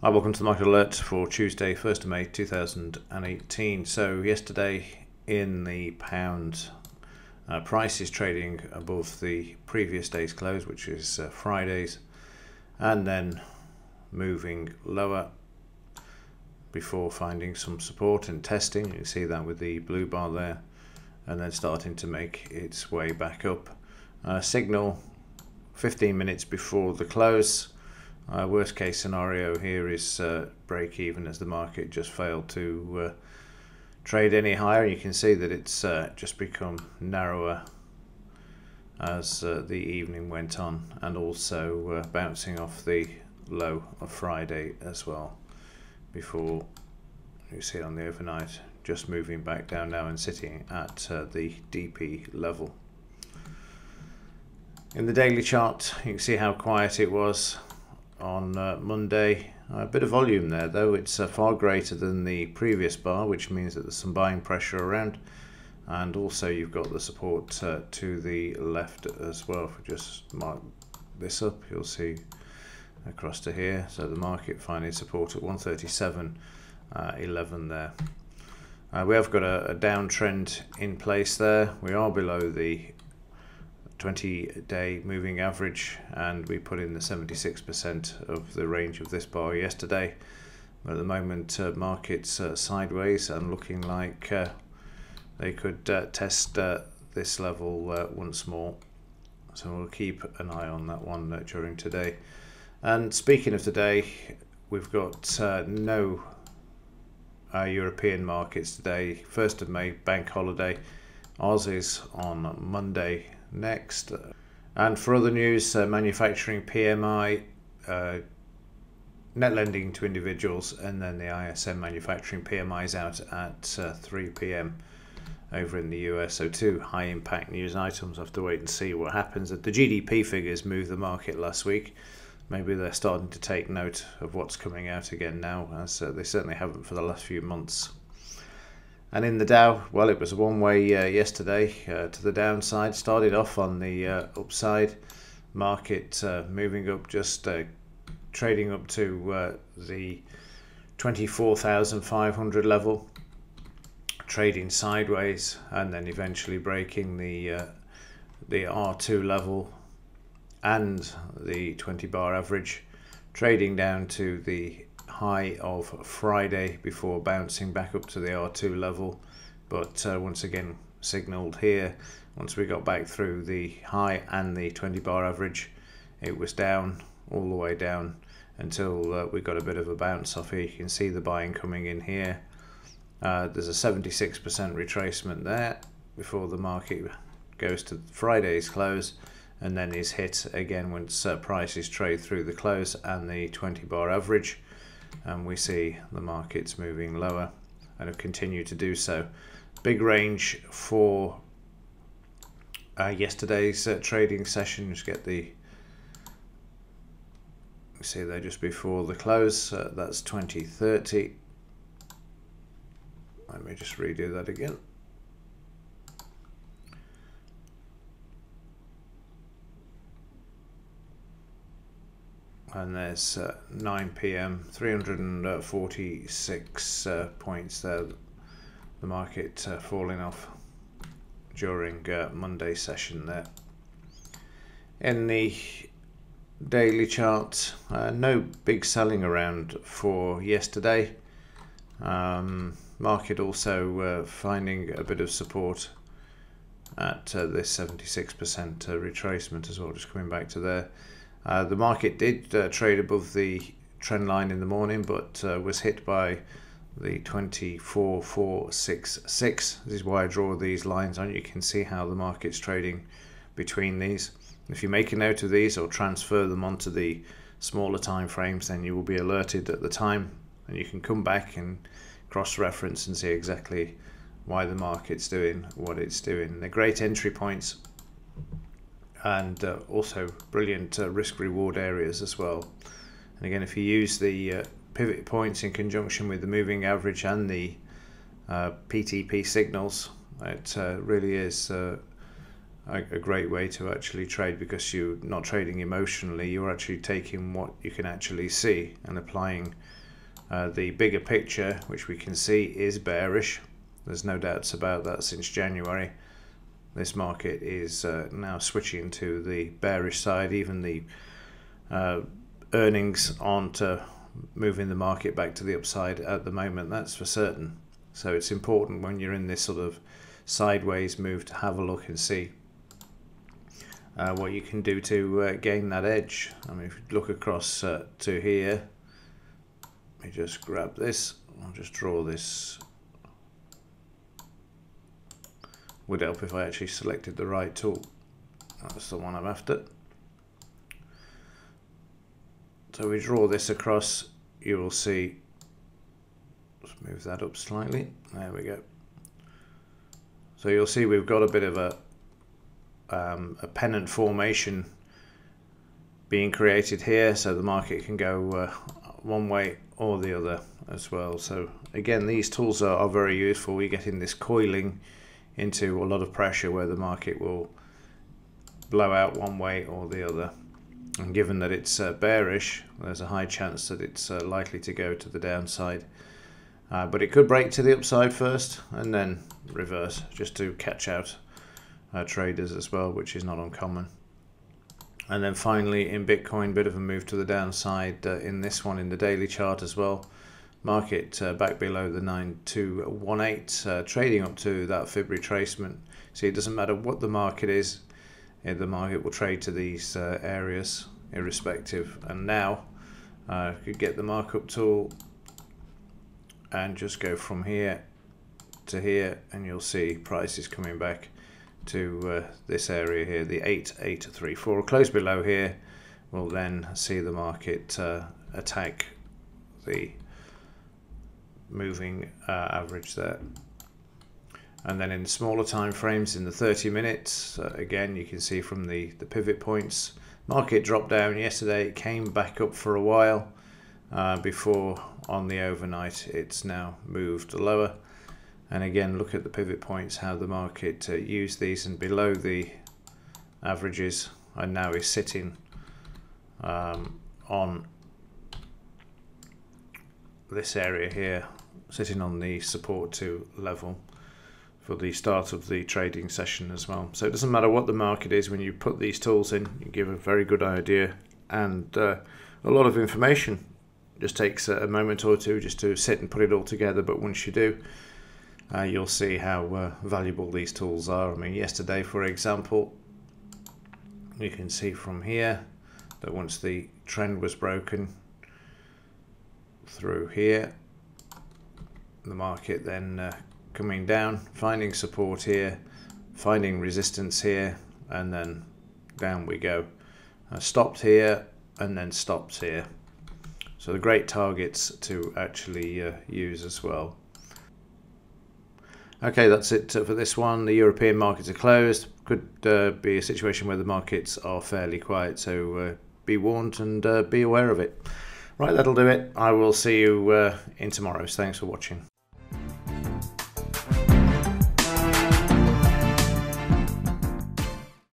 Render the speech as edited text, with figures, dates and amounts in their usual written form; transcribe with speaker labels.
Speaker 1: Hi, welcome to the Market Alert for Tuesday, 1st of May 2018. So yesterday in the pound, price is trading above the previous day's close, which is Friday's, and then moving lower before finding some support and testing. You can see that with the blue bar there, and then starting to make its way back up. Signal 15 minutes before the close. Worst case scenario here is break even, as the market just failed to trade any higher. You can see that it's just become narrower as the evening went on, and also bouncing off the low of Friday as well, before you see it on the overnight just moving back down now and sitting at the DP level. In the daily chart, you can see how quiet it was on Monday. A bit of volume there, though. It's far greater than the previous bar, which means that there's some buying pressure around, and also you've got the support to the left as well. If we just mark this up, you'll see across to here. So the market finding support at 137.11 there. We have got a downtrend in place there. We are below the 20-day moving average, and we put in the 76% of the range of this bar yesterday. But at the moment, market's sideways and looking like they could test this level once more. So we'll keep an eye on that one during today. And speaking of today, we've got no European markets today. 1st of May, bank holiday. Ours is on Monday next. And for other news, manufacturing PMI, net lending to individuals, and then the ISM manufacturing PMI is out at 3 p.m. over in the US. So two high impact news items. I have to wait and see what happens. The GDP figures moved the market last week. Maybe they're starting to take note of what's coming out again now, as they certainly haven't for the last few months. And in the Dow, well, it was a one-way yesterday to the downside. Started off on the upside. Market moving up, just trading up to the 24,500 level, trading sideways, and then eventually breaking the R2 level and the 20-bar average, trading down to the high of Friday before bouncing back up to the R2 level, but once again signaled here. Once we got back through the high and the 20-bar average, it was down, all the way down, until we got a bit of a bounce off here. You can see the buying coming in here. There's a 76% retracement there before the market goes to Friday's close, and then is hit again once prices trade through the close and the 20-bar average. And we see the markets moving lower and have continued to do so. Big range for yesterday's trading session. Just get the, you see there just before the close, that's 2030. Let me just redo that again. And there's 9 p.m, 346 points there, the market falling off during Monday's session there. In the daily chart, no big selling around for yesterday. Market also finding a bit of support at this 76% retracement as well, just coming back to there. The market did trade above the trend line in the morning, but was hit by the 24,466. This is why I draw these lines on. You can see how the market's trading between these. If you make a note of these or transfer them onto the smaller time frames, then you will be alerted at the time, and you can come back and cross-reference and see exactly why the market's doing what it's doing. They're great entry points, and also brilliant risk-reward areas as well. And again, if you use the pivot points in conjunction with the moving average and the PTP signals, it really is a great way to actually trade, because you're not trading emotionally, you're actually taking what you can actually see and applying the bigger picture, which we can see is bearish. There's no doubts about that. Since January, this market is now switching to the bearish side. Even the earnings aren't moving the market back to the upside at the moment, that's for certain. So it's important when you're in this sort of sideways move to have a look and see what you can do to gain that edge. I mean, if you look across to here, let me just grab this, I'll just draw this. Would help if I actually selected the right tool. That's the one I'm after. So we draw this across, you will see, let's move that up slightly, there we go. So you'll see we've got a bit of a pennant formation being created here, so the market can go one way or the other as well. So again, these tools are very useful. We get in this coiling into a lot of pressure where the market will blow out one way or the other. And given that it's bearish, there's a high chance that it's likely to go to the downside. But it could break to the upside first and then reverse, just to catch out traders as well, which is not uncommon. And then finally in Bitcoin, bit of a move to the downside in this one in the daily chart as well. Market back below the 9218, trading up to that Fib retracement. See, it doesn't matter what the market is, the market will trade to these areas irrespective. And now I could get the markup tool and just go from here to here, and you'll see prices coming back to this area here, the 8834. Close below here will then see the market attack the moving average there. And then in smaller time frames, in the 30 minutes, again you can see from the pivot points, market dropped down yesterday, it came back up for a while before on the overnight it's now moved lower. And again, look at the pivot points, how the market used these, and below the averages and now is sitting on this area here, sitting on the support 2 level for the start of the trading session as well. So it doesn't matter what the market is, when you put these tools in, you give a very good idea and a lot of information. It just takes a moment or two just to sit and put it all together, but once you do, you'll see how valuable these tools are. I mean, yesterday, for example, you can see from here that once the trend was broken through here, the market then coming down, finding support here, finding resistance here, and then down we go. Stopped here and then stops here. So the great targets to actually use as well. Okay, that's it for this one. The European markets are closed. Could be a situation where the markets are fairly quiet, so be warned and be aware of it. Right, that'll do it. I will see you in tomorrow's. Thanks for watching.